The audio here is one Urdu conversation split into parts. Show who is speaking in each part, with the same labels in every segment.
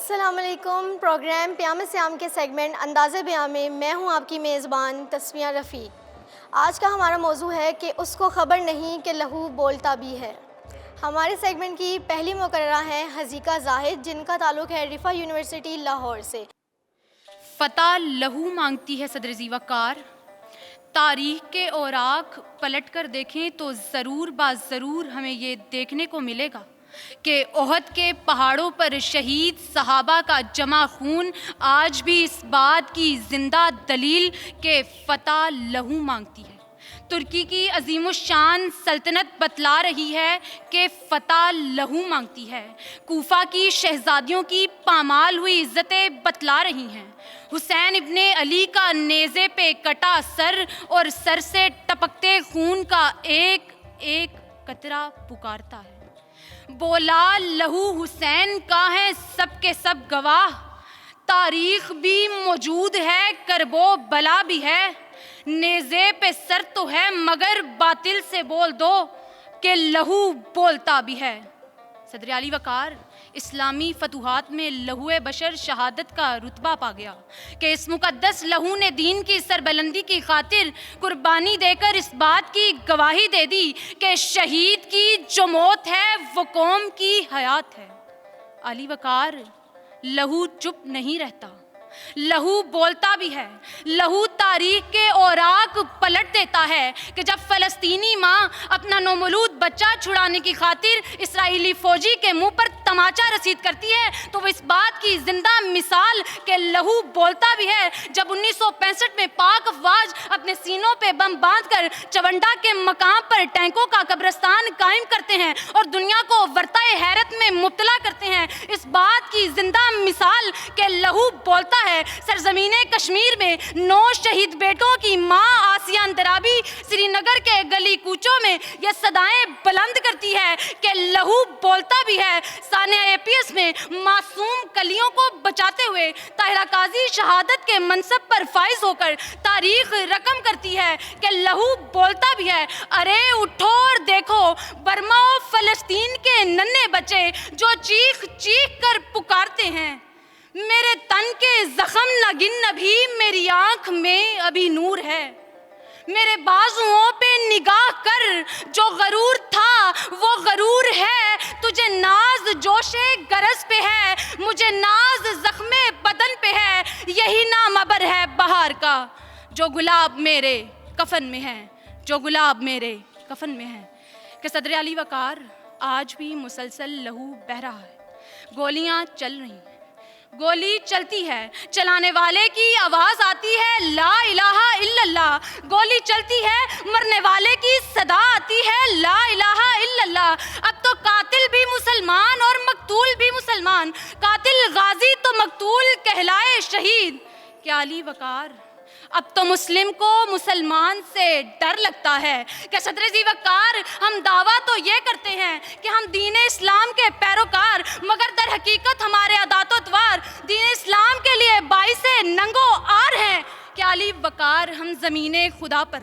Speaker 1: السلام علیکم. پروگرام پیام سیام کے سیگمنٹ انداز بیان میں میں ہوں آپ کی میزبان تسمیہ رفیق. آج کا ہمارا موضوع ہے کہ اس کو خبر نہیں کہ لہو بولتا بھی ہے. ہمارے سیگمنٹ کی پہلی مقررہ ہیں حذیقہ زاہد، جن کا تعلق ہے رفا یونیورسٹی لاہور سے.
Speaker 2: فتح لہو مانگتی ہے صدر ذی وقار. تاریخ کے اوراق پلٹ کر دیکھیں تو ضرور ضرور ہمیں یہ دیکھنے کو ملے گا کہ احد کے پہاڑوں پر شہید صحابہ کا جمع خون آج بھی اس بات کی زندہ دلیل کہ فتح لہو مانگتی ہے. ترکی کی عظیم الشان سلطنت بتلا رہی ہے کہ فتح لہو مانگتی ہے. کوفہ کی شہزادیوں کی پامال ہوئی عزتیں بتلا رہی ہیں. حسین ابن علی کا نیزے پہ کٹا سر اور سر سے ٹپکتے خون کا ایک ایک قطرہ پکارتا ہے. بولا لہو حسین کا ہے سب کے سب گواہ. تاریخ بھی موجود ہے، کرب و بلا بھی ہے. نیزے پہ سر تو ہے مگر باطل سے بول دو کہ لہو بولتا بھی ہے. صدر علی وقار، اسلامی فتوحات میں لہو بشر شہادت کا رتبہ پا گیا کہ اس مقدس لہو نے دین کی سربلندی کی خاطر قربانی دے کر اس بات کی گواہی دے دی کہ شہید کی جو موت ہے وہ قوم کی حیات ہے. علی وقار، لہو چپ نہیں رہتا، لہو بولتا بھی ہے. لہو تاریخ کے اوراق پلٹ دیتا ہے کہ جب فلسطینی ماں اپنا نومولود بچہ چھڑانے کی خاطر اسرائیلی فوجی کے منہ پر تماچا رسید کرتی ہے تو وہ اس بات کی زندہ مثال کہ لہو بولتا بھی ہے. جب 1965 میں پاک افواج اپنے سینوں پہ بم باندھ کر چونڈا کے مقام پر ٹینکوں کا قبرستان قائم کرتے ہیں اور دنیا کو ورطۂ حیرت میں مبتلا کرتے ہیں، اس بات کی زندہ مثال کہ لہو بولتا ہے. سرزمین کشمیر میں 9 شہید بیٹوں کی ماں آسیہ اندرابی سری نگر کے گلی کوچوں میں یہ صدائیں بلند کرتی ہے کہ لہو بولتا بھی ہے. ثانیہ APS میں معصوم کلیوں کو بچاتے ہوئے طاہرہ قاضی شہادت کے منصب پر فائز ہو کر تاریخ رقم کرتی ہے کہ لہو بولتا بھی ہے. ارے اٹھو اور دیکھو برما و فلسطین کے ننھے بچے جو چیخ چیخ کر پکارتے ہیں، میرے تن کے زخم نہ گن ابھی میری آنکھ میں ابھی نور ہے. میرے بازوؤں پہ نگاہ کر جو غرور تھا وہ غرور ہے. تجھے ناز جوش گرز پہ ہے، مجھے ناز زخم بدن پہ ہے. یہی نام ابر ہے بہار کا جو گلاب میرے کفن میں ہے، جو گلاب میرے کفن میں ہے. کہ صدر علی وقار، آج بھی مسلسل لہو بہہ رہا ہے. گولیاں چل رہی ہیں، گولی چلتی ہے، چلانے والے کی آواز آتی ہے لا الہ الا اللہ. گولی چلتی ہے، مرنے والے کی صدا آتی ہے لا الہ الا اللہ. اب تو قاتل بھی مسلمان اور مقتول بھی مسلمان، قاتل غازی تو مقتول کہلائے شہید. کیا علی وقار، اب تو مسلم کو مسلمان سے ڈر لگتا ہے کہ صدر ذی وقار، ہم دعویٰ تو یہ کرتے ہیں کہ ہم دین اسلام کے پیروکار، مگر در حقیقت ہمارے عادات و اطوار دین اسلام کے لیے باعث ننگو آر ہیں. کہ علی وقار، ہم زمین خدا پر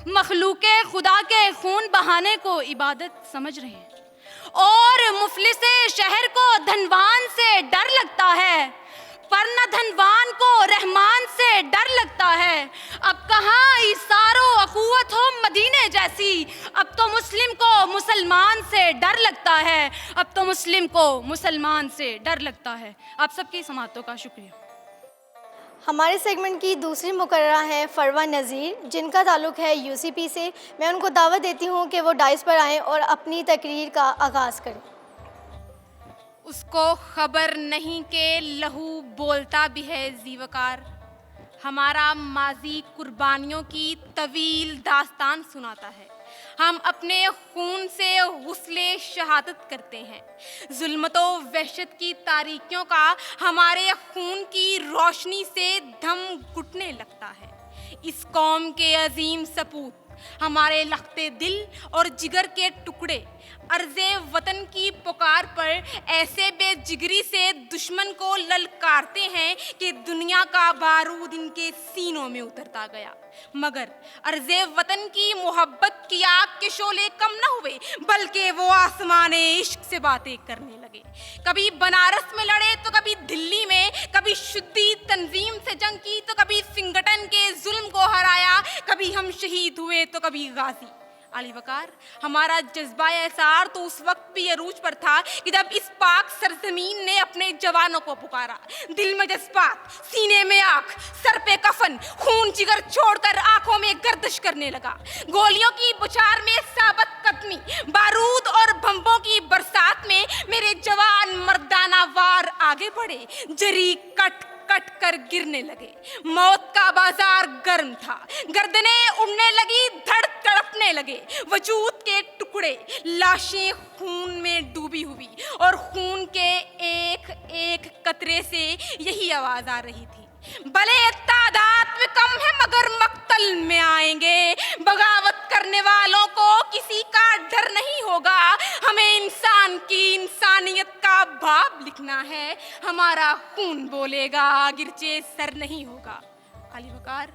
Speaker 2: مخلوق خدا کے خون بہانے کو عبادت سمجھ رہے ہیں اور مفلس شہر کو دھنوان سے ڈر لگتا ہے، پر نہ دھنوان کو رحمان سے ڈر لگتا ہے. اب کہاں ایثار و اخوت ہو مدینے جیسی، اب تو مسلم کو مسلمان سے ڈر لگتا ہے، اب تو مسلم کو مسلمان سے ڈر لگتا ہے. آپ سب کی سماعتوں کا شکریہ.
Speaker 1: ہمارے سیگمنٹ کی دوسری مقررہ ہیں فروہ نذیر، جن کا تعلق ہے UCP سے. میں ان کو دعوت دیتی ہوں کہ وہ ڈائس پر آئیں اور اپنی تقریر کا آغاز کریں.
Speaker 2: اس کو خبر نہیں کہ لہو بولتا بھی ہے ذی وقار. ہمارا ماضی قربانیوں کی طویل داستان سناتا ہے. ہم اپنے خون سے غسل شہادت کرتے ہیں. ظلمت و وحشت کی تاریکیوں کا ہمارے خون کی روشنی سے دم گھٹنے لگتا ہے. اس قوم کے عظیم سپوت ہمارے لختے دل اور جگر کے ٹکڑے عرض وطن کی پکار پر ایسے بے جگری سے دشمن کو للکارتے ہیں کہ دنیا کا بارود ان کے سینوں میں اترتا گیا، مگر عرض وطن کی محبت کی آگ کے شعلے کم نہ ہوئے، بلکہ وہ آسمان عشق سے باتیں کرنے لگے۔ کبھی بنارس میں لڑے تو کبھی دلی میں، کبھی شدی تنظیم سے جنگ کی تو کبھی سنگٹن کے ظلم کو ہرایا، کبھی ہم شہید ہوئے تو کبھی غازی۔ علی وقار، ہمارا جذبہ احسار تو اس وقت بھی عروج پر تھا کہ جب اس پاک سرزمین نے اپنے جوانوں کو پکارا۔ دل میں جذبات، سینے میں آنکھ، سر پہ کفن، خون جگر چھوڑ کر آنکھوں میں گردش کرنے لگا۔ گولیوں کی بچھار میں ثابت قدمی، بارود اور بمبوں کی برسات میں میرے جوان مردانہ وار آگے بڑھے، جری کٹ کٹ کر گرنے لگے۔ موت کا بازار گرم تھا، گردنیں اڑنے لگی، دھڑ تڑپنے لگے، وجود کے ٹکڑے، لاشیں خون میں ڈوبی ہوئی، اور خون کے ایک ایک قطرے سے یہی آواز آ رہی تھی، بھلے تعداد میں کم ہے مگر مقتل میں آئیں گے۔ بغاوت کرنے والوں کو کسی کا ڈر نہیں ہوگا، ہمیں انسان کی انسانیت کا باب لکھنا ہے، ہمارا خون بولے گا اگرچہ سر نہیں ہوگا۔ علی وقار،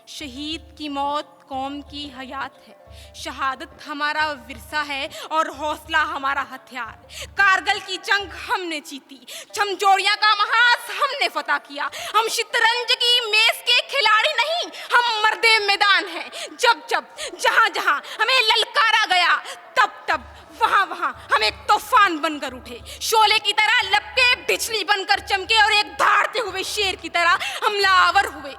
Speaker 2: شہید کی موت قوم کی حیات ہے، شہادت ہمارا ورثہ ہے اور حوصلہ ہمارا ہتھیار۔ کارگل کی جنگ ہم نے جیتی، جھمجھوڑیاں کا محاذ ہم نے فتح کیا۔ ہم شطرنج کی میز کے کھلاڑی نہیں، ہم مرد میدان ہیں۔ جب جب جہاں جہاں ہمیں للکارا گیا، تب تب وہاں وہاں ہم ایک طوفان بن کر اٹھے، شعلے کی طرح لپکے، بجلی بن کر چمکے، اور ایک دھاڑتے ہوئے شیر کی طرح حملہ آور ہوئے۔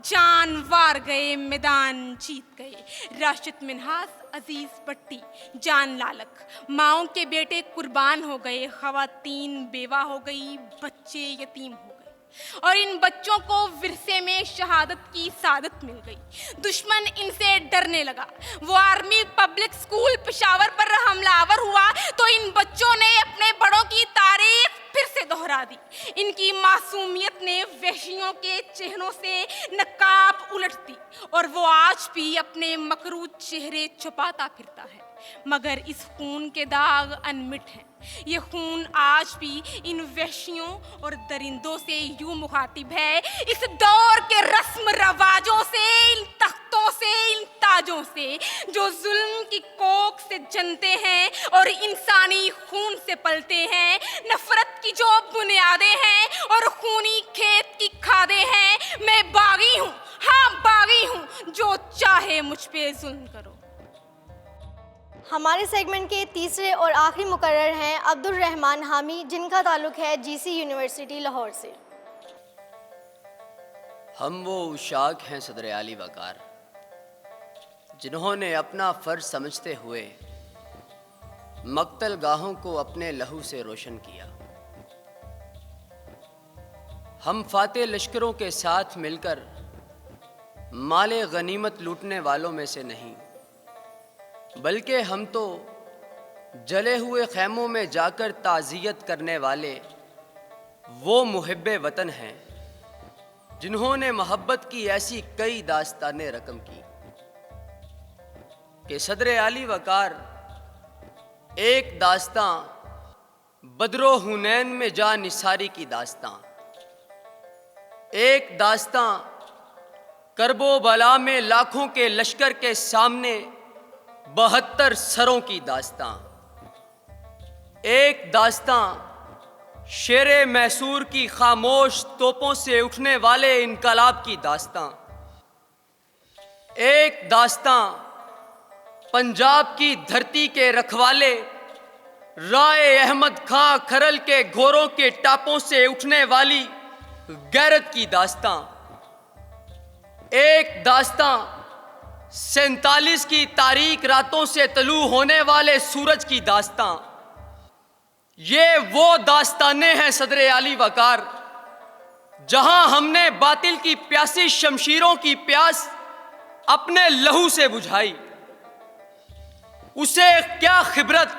Speaker 2: جان وار گئے، میدان جیت گئے۔ راشد منہاس، عزیز بٹی، جان لالک، ماؤں کے بیٹے قربان ہو گئے، خواتین بیوہ ہو گئی، بچے یتیم ہو گئے، اور ان بچوں کو ورثے میں شہادت کی سعادت مل گئی۔ دشمن ان سے ڈرنے لگا۔ وہ آرمی پبلک اسکول پشاور پر حملہ آور ہوا تو ان بچوں نے اپنے بڑوں کی تاریخ پھر سے دہرا دی۔ ان کی معصومیت نے وحشیوں کے چہروں سے نقاب الٹ دی، اور وہ آج بھی اپنے مکروہ چہرے چھپاتا پھرتا ہے، مگر اس خون کے داغ انمٹ ہیں۔ یہ خون آج بھی ان وحشیوں اور درندوں سے یوں مخاطب ہے، اس دور کے رسم رواجوں سے، ان تختوں سے، ان تاجوں سے جو ظلم کی کوکھ سے جنتے ہیں اور انسانی خون سے پلتے ہیں، نفرت کی جو بنیادیں ہیں اور خونی کھیت کی کھادیں ہیں۔ میں باغی ہوں، ہاں باغی ہوں، جو چاہے مجھ پہ ظلم کرو۔
Speaker 1: ہمارے سیگمنٹ کے تیسرے اور آخری مقرر ہیں عبد الرحمن حامی، جن کا تعلق ہے GC یونیورسٹی لاہور سے۔
Speaker 3: ہم وہ عشاق ہیں صدر علی وقار، جنہوں نے اپنا فرض سمجھتے ہوئے مقتل گاہوں کو اپنے لہو سے روشن کیا۔ ہم فاتح لشکروں کے ساتھ مل کر مال غنیمت لوٹنے والوں میں سے نہیں، بلکہ ہم تو جلے ہوئے خیموں میں جا کر تعزیت کرنے والے وہ محب وطن ہیں جنہوں نے محبت کی ایسی کئی داستانیں رقم کی کہ صدر علی وقار ایک داستان بدر و حنین میں جا نثاری کی داستان، ایک داستان کرب و بلا میں لاکھوں کے لشکر کے سامنے 72 سروں کی داستان، ایک داستان شیر میسور کی خاموش توپوں سے اٹھنے والے انقلاب کی داستان، ایک داستان پنجاب کی دھرتی کے رکھوالے رائے احمد خاں کھرل کے گھوڑوں کے ٹاپوں سے اٹھنے والی غیرت کی داستان، ایک داستان 47 کی تاریک راتوں سے طلوع ہونے والے سورج کی داستان۔ یہ وہ داستانیں ہیں صدر علی وقار جہاں ہم نے باطل کی پیاسی شمشیروں کی پیاس اپنے لہو سے بجھائی۔ اسے کیا خبرت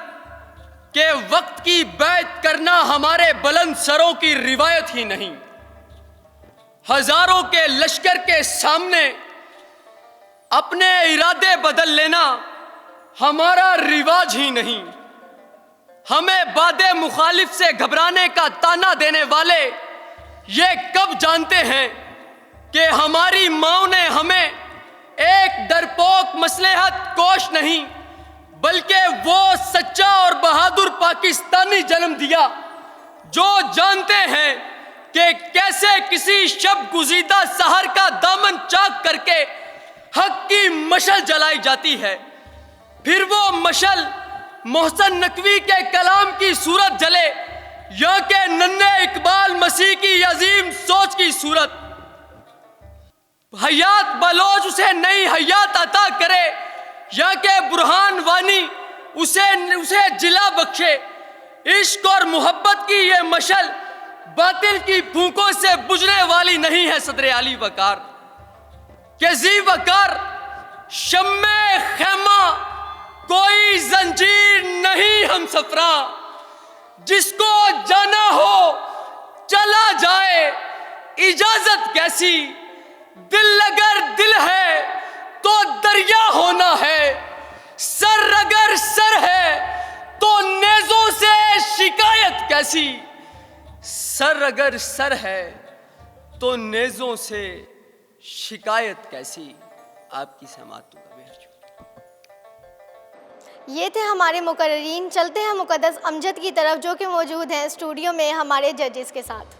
Speaker 3: کہ وقت کی بیعت کرنا ہمارے بلند سروں کی روایت ہی نہیں۔ ہزاروں کے لشکر کے سامنے اپنے ارادے بدل لینا ہمارا رواج ہی نہیں. ہمیں باد مخالف سے گھبرانے کا تانا دینے والے یہ کب جانتے ہیں کہ ہماری ماؤں نے ہمیں ایک ڈرپوک مصلحت کوش نہیں بلکہ وہ سچا اور بہادر پاکستانی جنم دیا جو جانتے ہیں کہ کیسے کسی شب گزیدہ سحر کا دامن چاک کر کے حق کی مشعل جلائی جاتی ہے. پھر وہ مشعل محسن نقوی کے کلام کی صورت جلے یا کہ ننھے اقبال مسیح کی عظیم سوچ کی صورت. حیات بلوچ اسے نئی حیات عطا کرے یا کہ برہان وانی اسے جلا بخشے. عشق اور محبت کی یہ مشعل باطل کی پھونکوں سے بجھنے والی نہیں ہے صدر علی وقار کہ ذی وقار شمع خیمہ کوئی زنجیر نہیں ہم سفراں. جس کو جانا ہو چلا جائے اجازت کیسی. دل اگر دل ہے تو دریا ہونا ہے. سر اگر سر ہے تو نیزوں سے شکایت کیسی. سر اگر سر ہے تو نیزوں سے شکایت کیسی. آپ کی سماعت کا بے شکریہ.
Speaker 1: یہ تھے ہمارے مقررین. چلتے ہیں مقدس امجد کی طرف جو کہ موجود ہیں اسٹوڈیو میں ہمارے ججز کے ساتھ.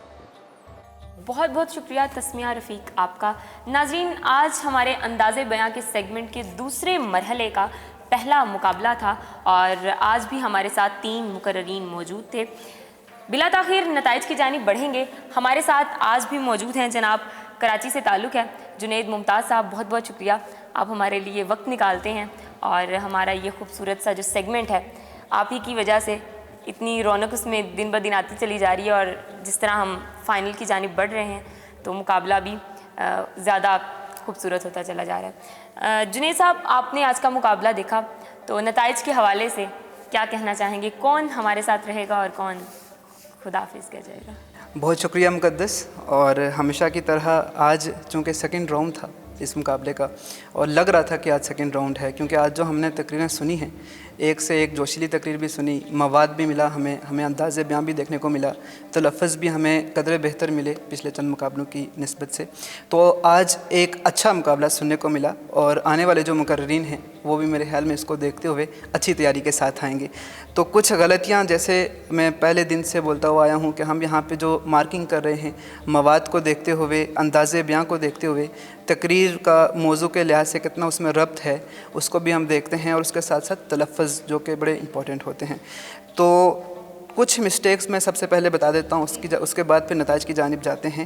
Speaker 4: بہت بہت شکریہ تسمیہ رفیق آپ کا. ناظرین، آج ہمارے انداز بیاں کے سیگمنٹ کے دوسرے مرحلے کا پہلا مقابلہ تھا اور آج بھی ہمارے ساتھ 3 مقررین موجود تھے. بلا تاخیر نتائج کی جانب بڑھیں گے. ہمارے ساتھ آج بھی موجود ہیں جناب کراچی سے تعلق ہے جنید ممتاز صاحب. بہت بہت شکریہ، آپ ہمارے لیے وقت نکالتے ہیں اور ہمارا یہ خوبصورت سا جو سیگمنٹ ہے آپ ہی کی وجہ سے اتنی رونق اس میں دن بدن آتی چلی جا رہی ہے اور جس طرح ہم فائنل کی جانب بڑھ رہے ہیں تو مقابلہ بھی زیادہ خوبصورت ہوتا چلا جا رہا ہے. جنید صاحب، آپ نے آج کا مقابلہ دیکھا تو نتائج کے حوالے سے کیا کہنا چاہیں گے؟ کون ہمارے ساتھ رہے گا اور کون خداحافظ کیا جائے گا؟
Speaker 5: بہت شکریہ مقدس. اور ہمیشہ کی طرح آج چونکہ سیکنڈ راؤنڈ تھا اس مقابلے کا اور لگ رہا تھا کہ آج سیکنڈ راؤنڈ ہے کیونکہ آج جو ہم نے تقریریں سنی ہیں ایک سے ایک جوشیلی تقریر بھی سنی، مواد بھی ملا، ہمیں انداز بیان بھی دیکھنے کو ملا، تلفظ بھی ہمیں قدرے بہتر ملے پچھلے چند مقابلوں کی نسبت سے. تو آج ایک اچھا مقابلہ سننے کو ملا اور آنے والے جو مقررین ہیں وہ بھی میرے خیال میں اس کو دیکھتے ہوئے اچھی تیاری کے ساتھ آئیں گے. تو کچھ غلطیاں جیسے میں پہلے دن سے بولتا ہوا آیا ہوں کہ ہم یہاں پہ جو مارکنگ کر رہے ہیں مواد کو دیکھتے ہوئے، انداز بیان کو دیکھتے ہوئے، تقریر کا موضوع کے لحاظ سے کتنا اس میں ربط ہے اس کو بھی ہم دیکھتے ہیں اور اس کے ساتھ ساتھ تلفظ جو کہ بڑے امپورٹنٹ ہوتے ہیں. تو کچھ مسٹیکس میں سب سے پہلے بتا دیتا ہوں، اس کے بعد پھر نتائج کی جانب جاتے ہیں.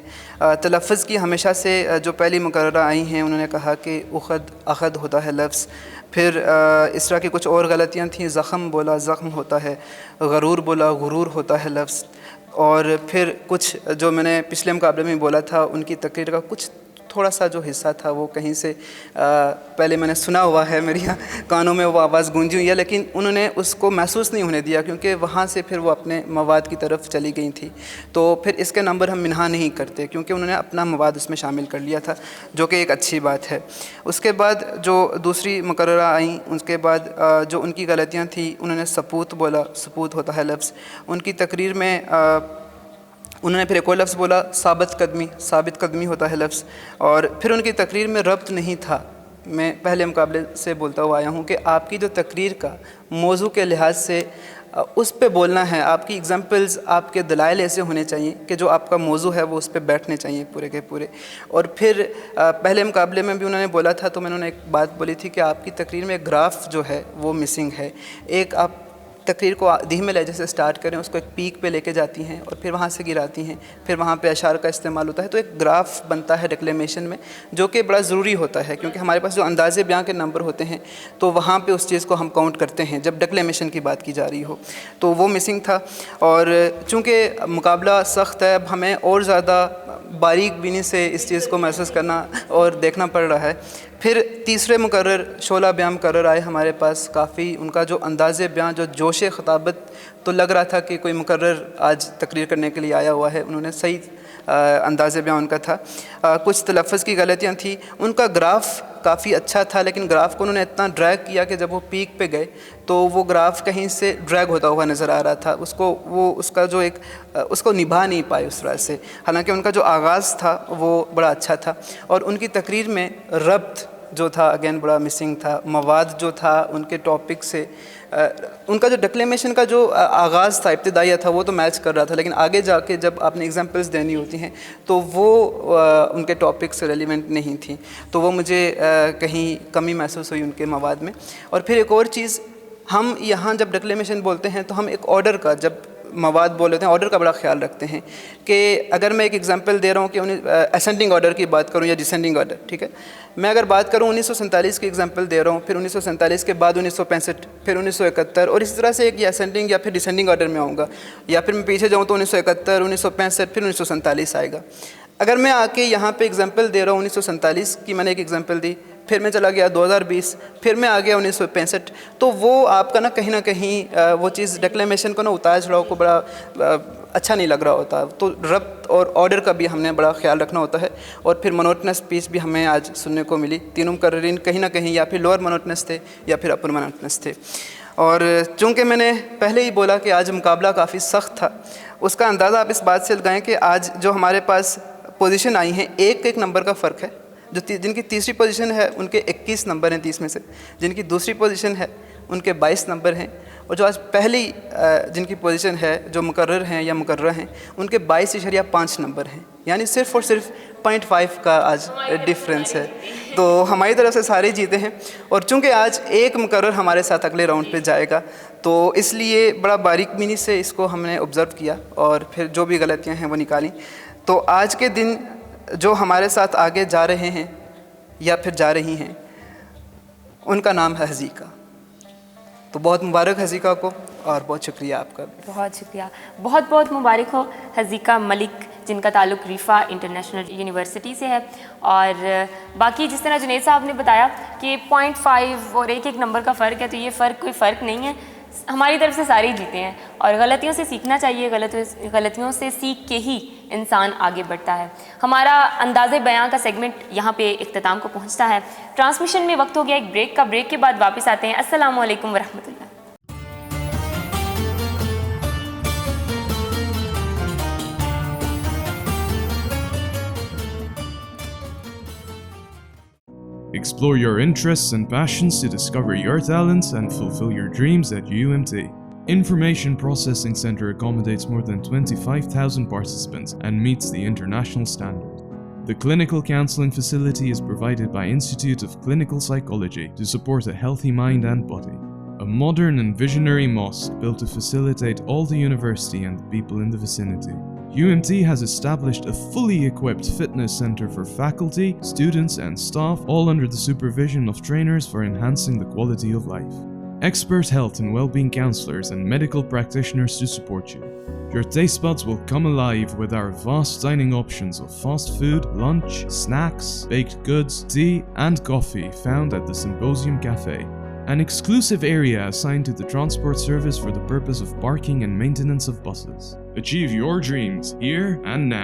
Speaker 5: تلفظ کی ہمیشہ سے جو پہلی مقررہ آئی ہیں انہوں نے کہا کہ اخد ہوتا ہے لفظ. پھر اس طرح کی کچھ اور غلطیاں تھیں، زخم بولا زخم ہوتا ہے، غرور بولا غرور ہوتا ہے لفظ. اور پھر کچھ جو میں نے پچھلے مقابلے میں بولا تھا ان کی تقریر کا کچھ تھوڑا سا جو حصہ تھا وہ کہیں سے پہلے میں نے سنا ہوا ہے، میری کانوں میں وہ آواز گونجی ہوئی ہے، لیکن انہوں نے اس کو محسوس نہیں ہونے دیا کیونکہ وہاں سے پھر وہ اپنے مواد کی طرف چلی گئی تھی. تو پھر اس کے نمبر ہم منہا نہیں کرتے کیونکہ انہوں نے اپنا مواد اس میں شامل کر لیا تھا، جو کہ ایک اچھی بات ہے. اس کے بعد جو دوسری مقررہ آئیں اس کے بعد جو ان کی غلطیاں تھیں، انہوں نے سپوت بولا، سپوت ہوتا ہے لفظ. ان کی تقریر میں انہوں نے پھر ایک اور لفظ بولا ثابت قدمی، ثابت قدمی ہوتا ہے لفظ. اور پھر ان کی تقریر میں ربط نہیں تھا. میں پہلے مقابلے سے بولتا ہوا آیا ہوں کہ آپ کی جو تقریر کا موضوع کے لحاظ سے اس پہ بولنا ہے، آپ کی ایگزامپلز، آپ کے دلائل ایسے ہونے چاہیے کہ جو آپ کا موضوع ہے وہ اس پہ بیٹھنے چاہیے پورے کے پورے. اور پھر پہلے مقابلے میں بھی انہوں نے بولا تھا تو میں نے ایک بات بولی تھی کہ آپ کی تقریر میں گراف جو ہے وہ مسنگ ہے. ایک آپ تقریر کو دھیمے لہجے سے سٹارٹ کریں، اس کو ایک پیک پہ لے کے جاتی ہیں اور پھر وہاں سے گراتی ہیں، پھر وہاں پہ اشعار کا استعمال ہوتا ہے. تو ایک گراف بنتا ہے ڈیکلیمیشن میں جو کہ بڑا ضروری ہوتا ہے کیونکہ ہمارے پاس جو انداز بیان کے نمبر ہوتے ہیں تو وہاں پہ اس چیز کو ہم کاؤنٹ کرتے ہیں جب ڈیکلیمیشن کی بات کی جا رہی ہو. تو وہ مسنگ تھا. اور چونکہ مقابلہ سخت ہے اب ہمیں اور زیادہ باریک بینی سے اس چیز کو محسوس کرنا اور دیکھنا پڑ رہا ہے. پھر تیسرے مقرر شعلہ بیان مقرر آئے ہمارے پاس. کافی ان کا جو انداز بیان، جو جوش خطابت، تو لگ رہا تھا کہ کوئی مقرر آج تقریر کرنے کے لیے آیا ہوا ہے. انہوں نے صحیح انداز بیان ان کا تھا. کچھ تلفظ کی غلطیاں تھیں. ان کا گراف کافی اچھا تھا، لیکن گراف کو انہوں نے اتنا ڈریگ کیا کہ جب وہ پیک پہ گئے تو وہ گراف کہیں سے ڈریگ ہوتا ہوا نظر آ رہا تھا، اس کو نبھا نہیں پائے اس طرح سے، حالانکہ ان کا جو آغاز تھا وہ بڑا اچھا تھا، اور ان کی تقریر میں ربط جو تھا اگین بڑا مسنگ تھا، مواد جو تھا ان کے ٹاپک سے، ان کا جو ڈکلیمیشن کا جو آغاز تھا، ابتدائیہ تھا، وہ تو میچ کر رہا تھا، لیکن آگے جا کے جب آپ نے ایگزامپلس دینی ہوتی ہیں تو وہ ان کے ٹاپک سے ریلیونٹ نہیں تھیں، تو وہ مجھے کہیں کمی محسوس ہوئی ان کے مواد میں۔ اور پھر ایک اور چیز، ہم یہاں جب ڈکلیمیشن بولتے ہیں تو ہم ایک آرڈر کا، جب مواد بول لیتے ہیں آرڈر کا بڑا خیال رکھتے ہیں، کہ اگر میں ایک ایگزامپل دے رہا ہوں کہ اسینڈنگ آرڈر کی بات کروں یا ڈسینڈنگ آرڈر، ٹھیک ہے، میں اگر بات کروں 1947 کی ایگزامپل دے رہا ہوں، پھر 1947 کے بعد 1965، پھر 1971، اور اسی طرح سے ایک یا اسینڈنگ یا پھر ڈسینڈنگ آرڈر میں آؤں گا، یا پھر میں پیچھے جاؤں تو 1971، 1965، پھر 1947 آئے گا۔ اگر میں آ کے یہاں پہ ایگزامپل دے رہا ہوں 1947 کی، میں نے ایک ایگزامپل دی، پھر میں چلا گیا 2020، پھر میں آ گیا 1965، تو وہ آپ کا نا کہیں وہ چیز ڈکلیمیشن کو نا اتار چڑھاؤ کو بڑا اچھا نہیں لگ رہا ہوتا، تو ربط اور آرڈر کا بھی ہم نے بڑا خیال رکھنا ہوتا ہے۔ اور پھر مونوٹنس پیس بھی ہمیں آج سننے کو ملی، تینوں مقررین کہیں نہ کہیں یا پھر لوور مونوٹنس تھے یا پھر اپر مونوٹنس تھے۔ اور چونکہ میں نے پہلے ہی بولا کہ آج مقابلہ کافی سخت تھا، اس کا اندازہ آپ اس بات سے لگائیں کہ آج جو ہمارے پاس پوزیشن آئی ہیں، ایک نمبر کا فرق ہے، جن کی تیسری پوزیشن ہے ان کے 21 نمبر ہیں 30 میں سے، جن کی دوسری پوزیشن ہے ان کے 22 نمبر ہیں، اور جو آج پہلی جن کی پوزیشن ہے، جو مقرر ہیں یا مقررہ ہیں، ان کے 22.5 نمبر ہیں، یعنی صرف اور صرف 0.5 کا آج ڈفرینس ہے، تو ہماری طرف سے سارے جیتے ہیں۔ اور چونکہ آج ایک مقرر ہمارے ساتھ اگلے راؤنڈ پہ جائے گا، تو اس لیے بڑا باریک بینی سے اس کو ہم نے آبزرو کیا، اور پھر جو بھی غلطیاں ہیں وہ نکالیں۔ تو آج کے دن جو ہمارے ساتھ آگے جا رہے ہیں یا پھر جا رہی ہیں، ان کا نام ہے حذیقہ، تو بہت مبارک حذیقہ کو، اور بہت شکریہ آپ کا بھی۔
Speaker 4: بہت شکریہ، بہت بہت مبارک ہو حذیقہ ملک، جن کا تعلق ریفا انٹرنیشنل یونیورسٹی سے ہے۔ اور باقی جس طرح جنید صاحب نے بتایا کہ 0.5 اور ایک نمبر کا فرق ہے، تو یہ فرق کوئی فرق نہیں ہے، ہماری طرف سے سارے جیتے ہیں، اور غلطیوں سے سیکھنا چاہیے، غلطیوں سے سیکھ کے ہی انسان آگے بڑھتا ہے۔ ہمارا انداز بیاں کا سیگمنٹ یہاں پہ اختتام کو پہنچتا ہے۔ ٹرانسمیشن میں وقت ہو گیا ایک بریک کا، بریک کے بعد واپس آتے ہیں۔ السلام علیکم ورحمۃ اللہ۔
Speaker 6: Explore your interests and passions to discover your talents and fulfill your dreams at UMT. Information Processing Center accommodates more than 25,000 participants and meets the international standard. The clinical counseling facility is provided by Institute of Clinical Psychology to support a healthy mind and body. A modern and visionary mosque built to facilitate all the university and the people in the vicinity. UMT has established a fully equipped fitness center for faculty, students and staff, all under the supervision of trainers for enhancing the quality of life. Expert health and well-being counselors and medical practitioners to support you. Your taste buds will come alive with our vast dining options of fast food, lunch, snacks, baked goods, tea and coffee found at the Symposium Cafe. An exclusive area assigned to the transport service for the purpose of parking and maintenance of buses. Achieve your dreams here and now.